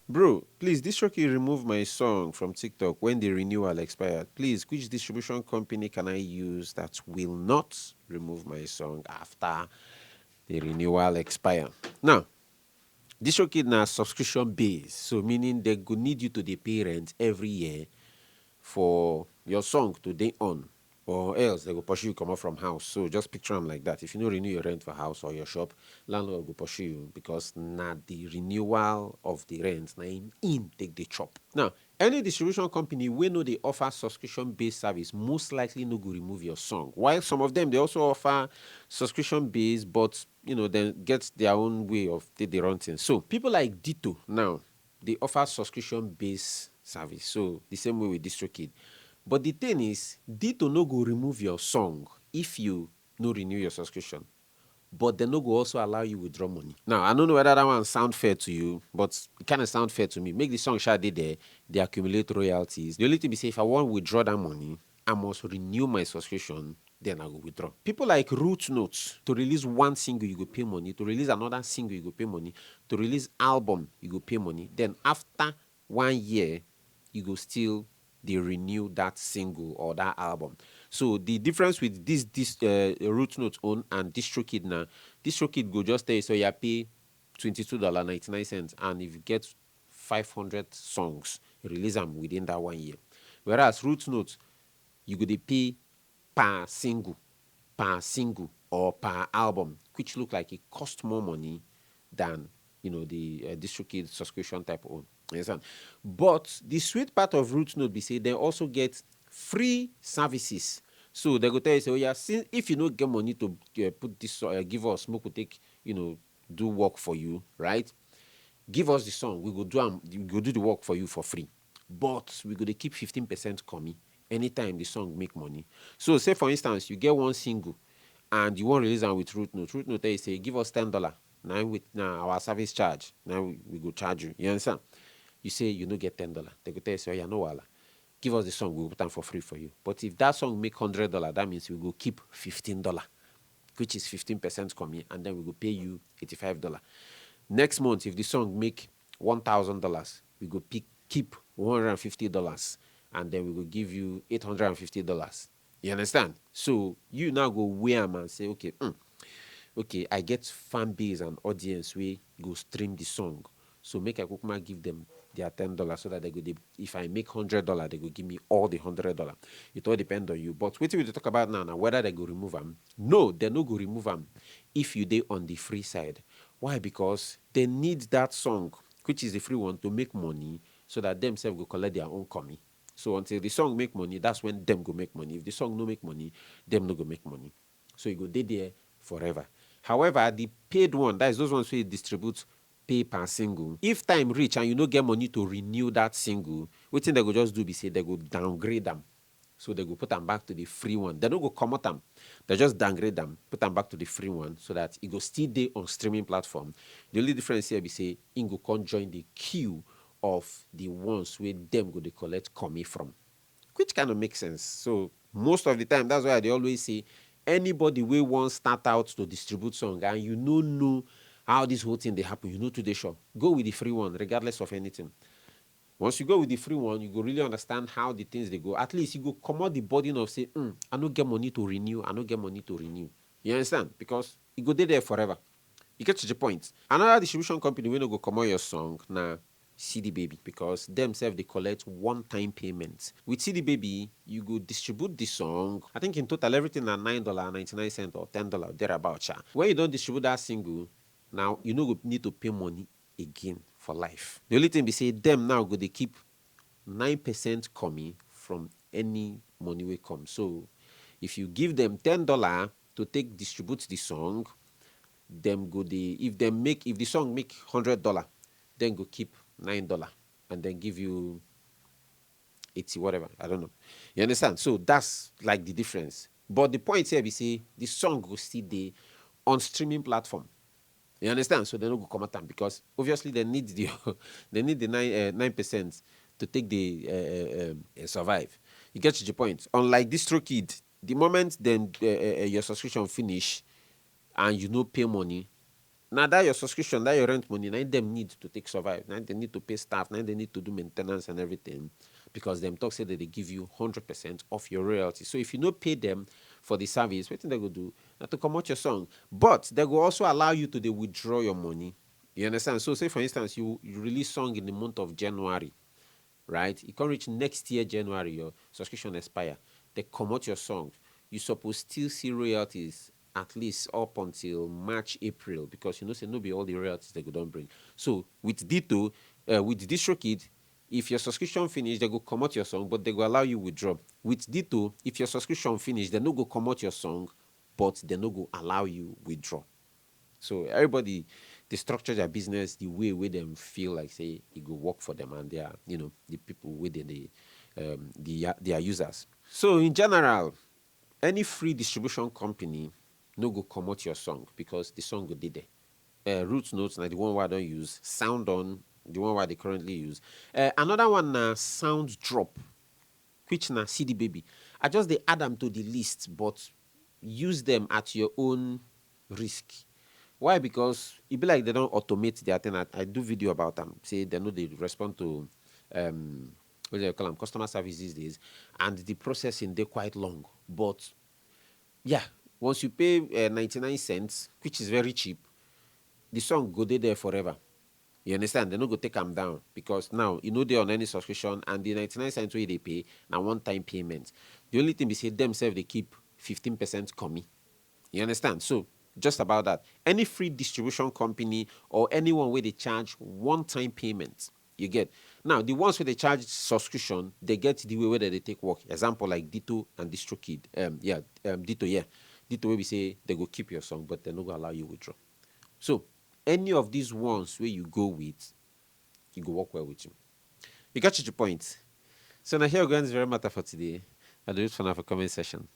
Bro, please, Distrokid remove my song from TikTok when the renewal expired. Please, which distribution company can I use that will not remove my song after the renewal expire? Now, Distrokid na subscription base, so meaning they go need you to dey pay rent every year for your song to dey on, or else they go pursue you comot from house. So just picture am like that. If you no renew your rent for house or your shop, landlord go pursue you because na the renewal of the rent na im take dey chop. Now, any distribution company wey no dey offer subscription based service most likely no go remove your song, while some of them dey also offer subscription based, but dem get their own way of take dey run things. So people like Ditto now dey offer subscription based service, so the same way with Distrokid. But the thing is, Ditto no go remove your song if you no renew your subscription, but dem no go also allow you withdraw money. Now, I no know whether that one sound fair to you, but e kind of sound fair to me. Make the song sha dey there, dey accumulate royalties. The only thing be say, if I wan withdraw that money, I must renew my subscription, then I go withdraw. People like Root Notes, to release one single, you go pay money. To release another single, you go pay money. To release album, you go pay money. Then after 1 year, you go still dey renew that single or that album. So the difference with this Root Note own and Distrokid na, Distrokid go just tell you, so you pay $22.99, and if you get 500 songs, release them within that 1 year. Whereas Root Note, you go dey pay per single or per album, which look like it cost more money than the Distrokid subscription type own. Understand? But the sweet part of Root Note be say they also get free services. So they go tell you, say, oh yeah, since if you no get money to put this, give us, make we take, do work for you, right? Give us the song, we go do the work for you for free. But we go to keep 15% coming anytime the song make money. So say for instance, you get one single and you want release am with Root Note. Root Note tell you, say, give us $10. Now our service charge. Now we go charge you. You understand? You say you no get $10. They go tell you, say, oh yeah, no wala. Give us the song, we will put them for free for you. But if that song make $100, that means we go keep $15, which is 15% coming, and then we go pay you $85. Next month, if the song make $1,000, we go keep $150, and then we will give you $850. You understand? So you now go weigh am and say, okay, I get fan base and audience wey go stream the song. So make I kukuma give them their $10 so that they go. If I make $100, they go give me all the $100. It all depend on you. But wetin we dey talk about now whether they go remove them. No, they no go remove them if you dey on the free side. Why? Because they need that song, which is the free one, to make money so that themselves go collect their own commi. So until the song make money, that's when them go make money. If the song no make money, them no go make money. So you go dey there forever. However, the paid one, that is those ones who distribute pay per single. If time reach and you no get money to renew that single, wetin they go just do be say they go downgrade them. So they go put them back to the free one. They no go comot them. They just downgrade them, put them back to the free one so that it go still dey on streaming platform. The only difference here be say it go come join the queue of the ones where them go dey collect commi from, which kind of makes sense. So most of the time, that's why they always say anybody wey wan start out to distribute song and you no know how this whole thing dey happen, you no too dey sure, go with the free one regardless of anything. Once you go with the free one, you go really understand how the things they go. At least you go comot the burden of say, I no get money to renew, I no get money to renew. You understand? Because it go dey there forever. You get to the point. Another distribution company wey no go comot your song na CD Baby, because themselves they collect one-time payments. With CD Baby, you go distribute the song. I think in total everything na $9.99 or $10 thereabout. When you don't distribute that single, now you no go need to pay money again for life. The only thing be say them now go they keep 9% coming from any money will come. So if you give them $10 to take distribute the song, them go if the song make $100, then go keep $9 and then give you 80 whatever. I don't know. You understand? So that's like the difference. But the point here be say the song go still dey on streaming platform. You understand? So they don't go come at them because obviously they need the they need the 9% to take the survive. You get to the point. Unlike Distrokid, the moment then your subscription finish and you no pay money, Now that your subscription, that your rent money, now them need to take survive. Now they need to pay staff. Now they need to do maintenance and everything, because them talk say that they give you 100% of your royalty. So if you no pay them for the service, what thing they go do? Now to come out your song, but they will also allow you to withdraw your money. You understand? So say for instance, you release song in the month of January, right? You can reach next year January, your subscription expire. They come out your song. You suppose still see royalties at least up until March, April, because say no be all the royalties they go don't bring. So with Ditto, with Distrokid, if your subscription finish, they go come out your song, but they go allow you withdraw. With Ditto, if your subscription finish, they no go come out your song, but they no go allow you withdraw. So everybody, they structure their business the way where them feel like say it go work for them, and they are the people within their users. So in general, any free distribution company no go come out your song because the song go dey there. Root notes na the one where I don't use. Sound on the one where they currently use. Another one na sound drop, which na CD baby. I just they add them to the list, but use them at your own risk. Why? Because it be like they don't automate their thing. I do video about them. Say they know they respond to what do they call them, customer service these days, and the processing they quite long. But yeah, once you pay 99 cents, which is very cheap, the song go there forever. You understand? They no go take them down because now they on any subscription, and the 99 cents wey they pay now one time payment. The only thing they say themselves they keep 15% coming. You understand? So just about that. Any free distribution company or anyone where they charge one time payment, you get. Now the ones where they charge subscription, they get the way where they take work. Example like Ditto and Distrokid. Ditto, yeah. Ditto where we say they go keep your song, but they no go allow you withdraw. So any of these ones where you go with, you go work well with you. You got your point. So now here we go. This very matter for today. I'll do it for now for comment session.